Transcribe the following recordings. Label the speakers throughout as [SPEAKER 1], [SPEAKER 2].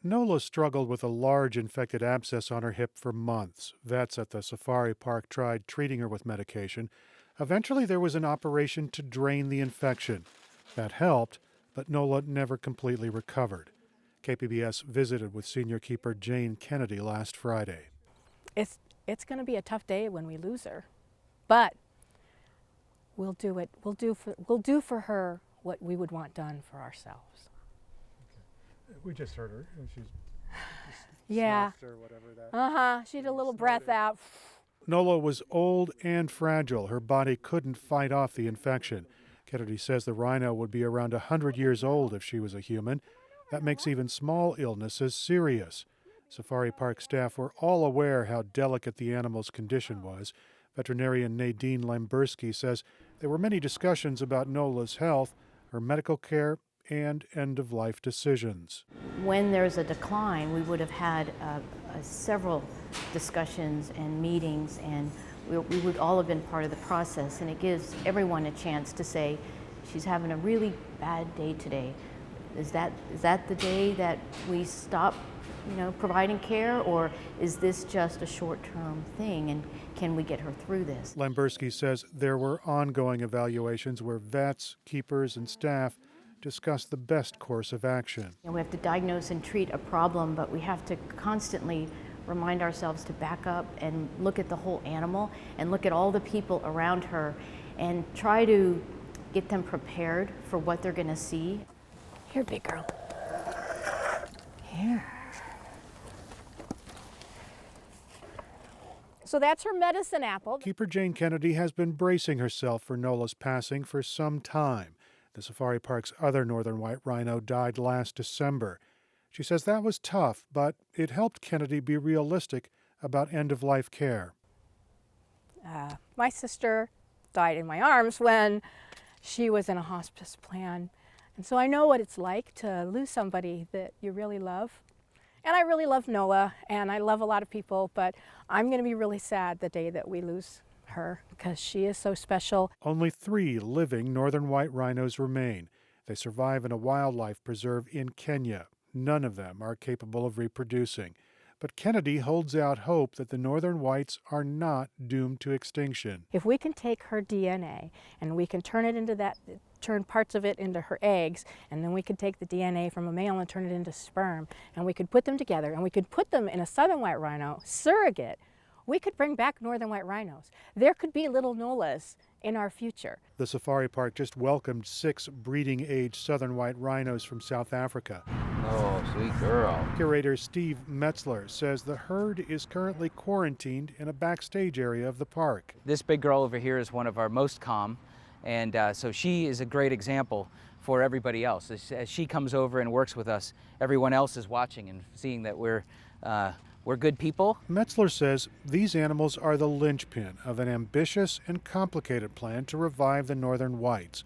[SPEAKER 1] Nola struggled with a large infected abscess on her hip for months. Vets at the safari park tried treating her with medication. Eventually, there was an operation to drain the infection. That helped, but Nola never completely recovered. KPBS visited with senior keeper Jane Kennedy last Friday.
[SPEAKER 2] It's going to be a tough day when we lose her, but we'll do it. We'll do for her what we would want done for ourselves.
[SPEAKER 1] We just heard her, and she's
[SPEAKER 2] Yeah.
[SPEAKER 1] or whatever that.
[SPEAKER 2] She did a little breath out.
[SPEAKER 1] Nola was old and fragile. Her body couldn't fight off the infection. Kennedy says the rhino would be around 100 years old if she was a human. That makes even small illnesses serious. Safari Park staff were all aware how delicate the animal's condition was. Veterinarian Nadine Lamberski says there were many discussions about Nola's health, her medical care, and end-of-life decisions.
[SPEAKER 3] When there's a decline, we would have had several discussions and meetings, and we would all have been part of the process, and it gives everyone a chance to say, she's having a really bad day today. Is that the day that we stop providing care, or is this just a short-term thing, and can we get her through this?
[SPEAKER 1] Lamberski says there were ongoing evaluations where vets, keepers, and staff discussed the best course of action.
[SPEAKER 3] We have to diagnose and treat a problem, but we have to constantly remind ourselves to back up and look at the whole animal and look at all the people around her and try to get them prepared for what they're going to see.
[SPEAKER 2] Here, big girl. Here. So that's her medicine apple.
[SPEAKER 1] Keeper Jane Kennedy has been bracing herself for Nola's passing for some time. The safari park's other northern white rhino died last December. She says that was tough, but it helped Kennedy be realistic about end-of-life care.
[SPEAKER 2] My sister died in my arms when she was in a hospice plan. And so I know what it's like to lose somebody that you really love. And I really love Nola, and I love a lot of people, but I'm going to be really sad the day that we lose her because she is so special.
[SPEAKER 1] Only 3 living northern white rhinos remain. They survive in a wildlife preserve in Kenya. None of them are capable of reproducing. But Kennedy holds out hope that the northern whites are not doomed to extinction.
[SPEAKER 2] If we can take her DNA and we can turn parts of it into her eggs, and then we could take the DNA from a male and turn it into sperm, and we could put them together, and we could put them in a southern white rhino surrogate, we could bring back northern white rhinos. There could be little Nolas in our future.
[SPEAKER 1] The safari park just welcomed 6 breeding-age southern white rhinos from South Africa.
[SPEAKER 4] Oh, sweet girl.
[SPEAKER 1] Curator Steve Metzler says the herd is currently quarantined in a backstage area of the park.
[SPEAKER 5] This big girl over here is one of our most calm, and so she is a great example for everybody else. As she comes over and works with us, everyone else is watching and seeing that we're good people.
[SPEAKER 1] Metzler says these animals are the linchpin of an ambitious and complicated plan to revive the northern whites.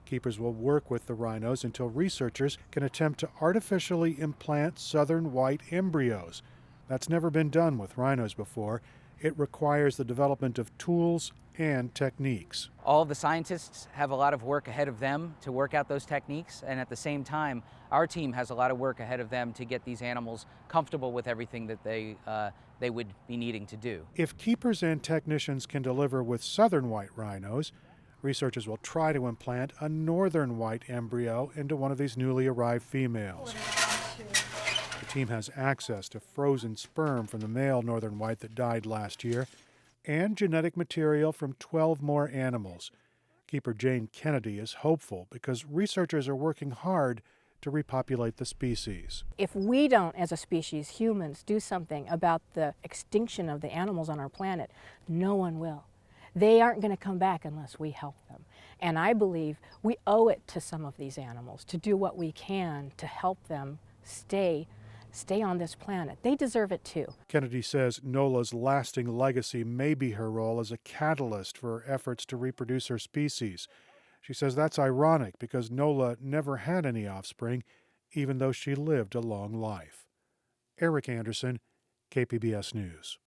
[SPEAKER 1] Keepers will work with the rhinos until researchers can attempt to artificially implant southern white embryos. That's never been done with rhinos before. It requires the development of tools and techniques.
[SPEAKER 5] All the scientists have a lot of work ahead of them to work out those techniques, and at the same time, our team has a lot of work ahead of them to get these animals comfortable with everything that they would be needing to do.
[SPEAKER 1] If keepers and technicians can deliver with southern white rhinos, researchers will try to implant a northern white embryo into one of these newly arrived females. The team has access to frozen sperm from the male northern white that died last year and genetic material from 12 more animals. Keeper Jane Kennedy is hopeful because researchers are working hard to repopulate the species.
[SPEAKER 2] If we don't, as a species, humans, do something about the extinction of the animals on our planet, no one will. They aren't going to come back unless we help them. And I believe we owe it to some of these animals to do what we can to help them stay on this planet. They deserve it too.
[SPEAKER 1] Kennedy says Nola's lasting legacy may be her role as a catalyst for efforts to reproduce her species. She says that's ironic because Nola never had any offspring, even though she lived a long life. Eric Anderson, KPBS News.